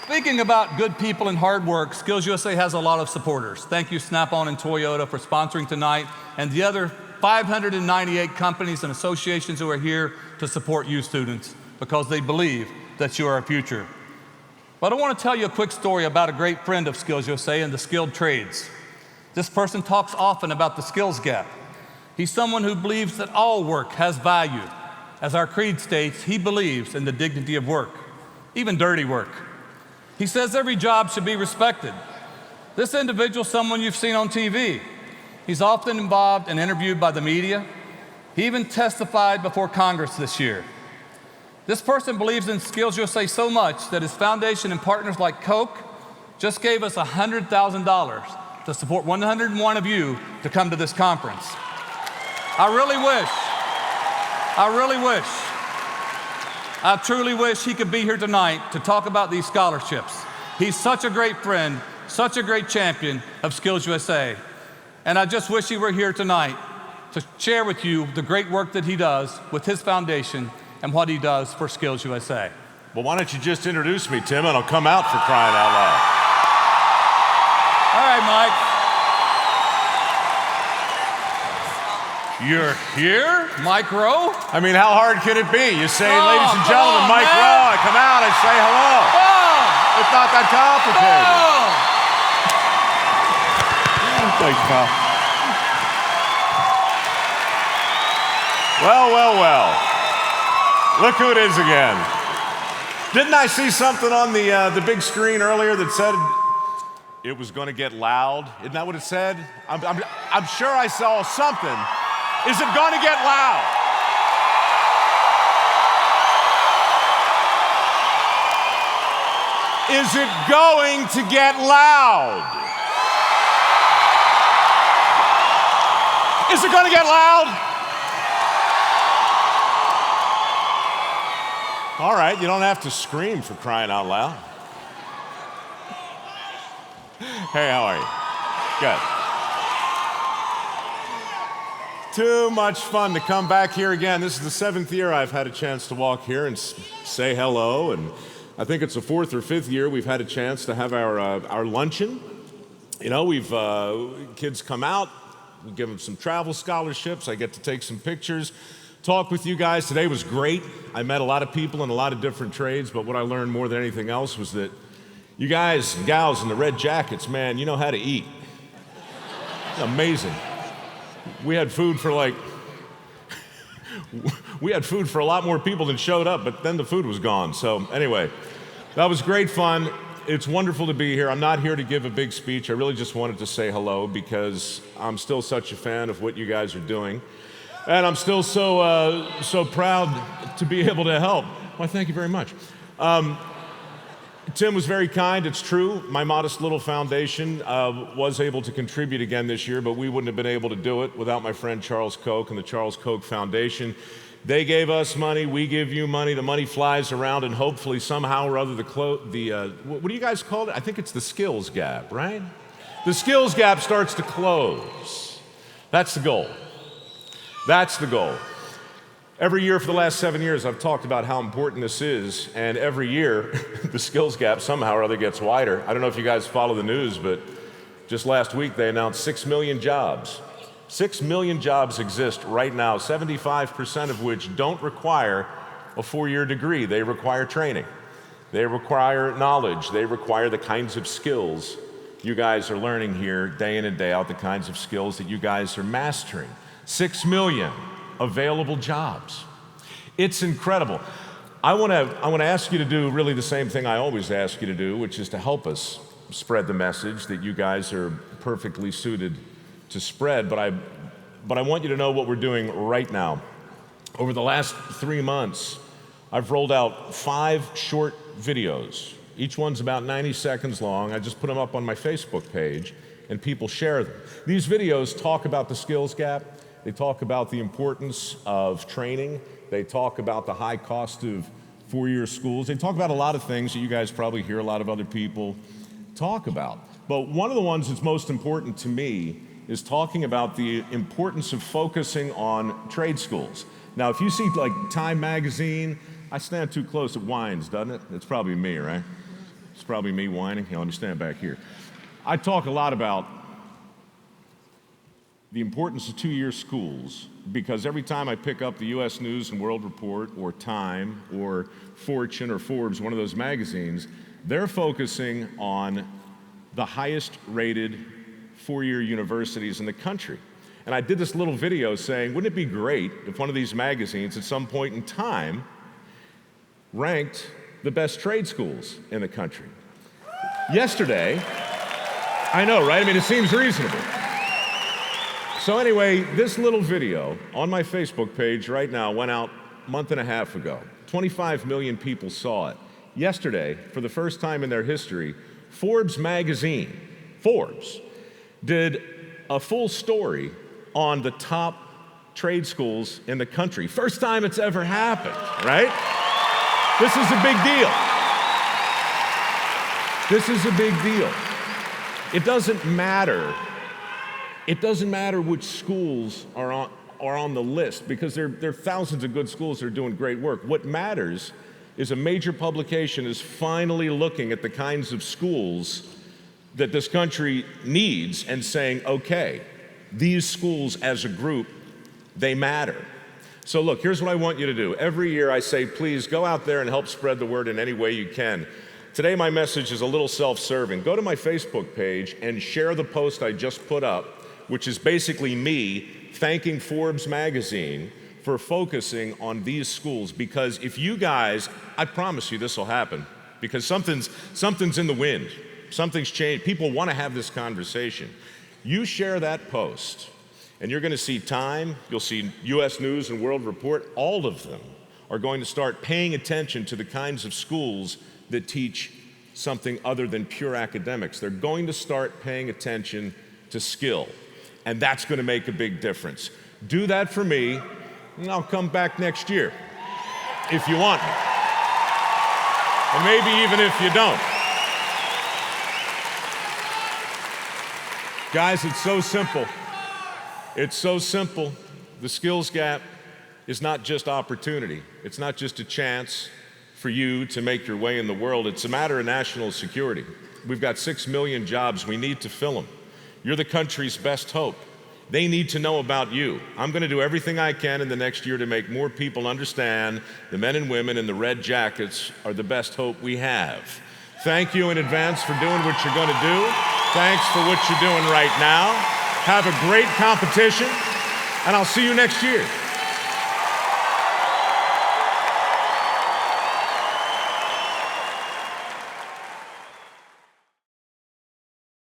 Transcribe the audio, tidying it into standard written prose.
Speaking about good people and hard work, SkillsUSA has a lot of supporters. Thank you, Snap-on and Toyota, for sponsoring tonight, and the other 598 companies and associations who are here to support you students because they believe that you are our future. But I want to tell you a quick story about a great friend of SkillsUSA and the skilled trades. This person talks often about the skills gap. He's someone who believes that all work has value. As our creed states, he believes in the dignity of work, even dirty work. He says every job should be respected. This individual is someone you've seen on TV. He's often involved and interviewed by the media. He even testified before Congress this year. This person believes in SkillsUSA so much that his foundation and partners like Coke just gave us $100,000 to support 101 of you to come to this conference. I truly wish he could be here tonight to talk about these scholarships. He's such a great friend, such a great champion of SkillsUSA. And I just wish he were here tonight to share with you the great work that he does with his foundation and what he does for SkillsUSA. Well, why don't you just introduce me, Tim, and I'll come out for crying out loud. All right, Mike. You're here, Mike Rowe? I mean, how hard can it be? You say, Oh, ladies and gentlemen, Mike Rowe, I come out, I say hello. Oh, It's not that complicated. oh. Thanks, pal. Well. Look who it is again. Didn't I see something on the big screen earlier that said it was going to get loud? Isn't that what it said? I'm sure I saw something. Is it going to get loud? Is it going to get loud? Is it going to get loud? All right, you don't have to scream for crying out loud. Hey, how are you? Good. Too much fun to come back here again. This is the 7th year I've had a chance to walk here and say hello, and I think it's the 4th or 5th year we've had a chance to have our luncheon. You know, kids come out, we give them some travel scholarships, I get to take some pictures, talk with you guys. Today was great. I met a lot of people in a lot of different trades, but what I learned more than anything else was that you guys and gals in the red jackets, man, you know how to eat. Amazing. We had food for a lot more people than showed up, but then the food was gone. So anyway, that was great fun. It's wonderful to be here. I'm not here to give a big speech. I really just wanted to say hello because I'm still such a fan of what you guys are doing. And I'm still so proud to be able to help. Why, thank you very much. Tim was very kind, it's true. My modest little foundation was able to contribute again this year, but we wouldn't have been able to do it without my friend Charles Koch and the Charles Koch Foundation. They gave us money, we give you money, the money flies around, and hopefully somehow or other what do you guys call it? I think it's the skills gap, right? The skills gap starts to close. That's the goal. That's the goal. Every year for the last 7 years, I've talked about how important this is, and every year, the skills gap somehow or other gets wider. I don't know if you guys follow the news, but just last week they announced 6 million jobs. 6 million jobs exist right now, 75% of which don't require a 4-year degree. They require training. They require knowledge. They require the kinds of skills you guys are learning here day in and day out, the kinds of skills that you guys are mastering. 6 million available jobs. It's incredible. I want to ask you to do really the same thing I always ask you to do, which is to help us spread the message that you guys are perfectly suited to spread. But I want you to know what we're doing right now. Over the last 3 months, I've rolled out 5 short videos. Each one's about 90 seconds long. I just put them up on my Facebook page, and people share them. These videos talk about the skills gap. They talk about the importance of training. They talk about the high cost of 4-year schools. They talk about a lot of things that you guys probably hear a lot of other people talk about. But one of the ones that's most important to me is talking about the importance of focusing on trade schools. Now, if you see like Time magazine, I stand too close, it whines, doesn't it? It's probably me, right? It's probably me whining. Here, let me stand back here. I talk a lot about the importance of two-year schools because every time I pick up the U.S. News and World Report or Time or Fortune or Forbes, one of those magazines, they're focusing on the highest-rated four-year universities in the country. And I did this little video saying, wouldn't it be great if one of these magazines at some point in time ranked the best trade schools in the country? Yesterday, I know, right? I mean, it seems reasonable. So anyway, this little video on my Facebook page right now went out a month and a half ago. 25 million people saw it. Yesterday, for the first time in their history, Forbes magazine, Forbes, did a full story on the top trade schools in the country. First time it's ever happened, right? This is a big deal. This is a big deal. It doesn't matter. It doesn't matter which schools are on the list because there are thousands of good schools that are doing great work. What matters is a major publication is finally looking at the kinds of schools that this country needs and saying, okay, these schools as a group, they matter. So look, here's what I want you to do. Every year I say, please go out there and help spread the word in any way you can. Today my message is a little self-serving. Go to my Facebook page and share the post I just put up, which is basically me thanking Forbes magazine for focusing on these schools. Because if you guys, I promise you this will happen, because something's in the wind. Something's changed. People want to have this conversation. You share that post, and you're going to see Time, you'll see U.S. News and World Report, all of them are going to start paying attention to the kinds of schools that teach something other than pure academics. They're going to start paying attention to skill, and that's going to make a big difference. Do that for me, and I'll come back next year if you want me. And maybe even if you don't. Guys, it's so simple. It's so simple. The skills gap is not just opportunity. It's not just a chance for you to make your way in the world. It's a matter of national security. We've got 6 million jobs. We need to fill them. You're the country's best hope. They need to know about you. I'm going to do everything I can in the next year to make more people understand the men and women in the red jackets are the best hope we have. Thank you in advance for doing what you're going to do. Thanks for what you're doing right now. Have a great competition, and I'll see you next year.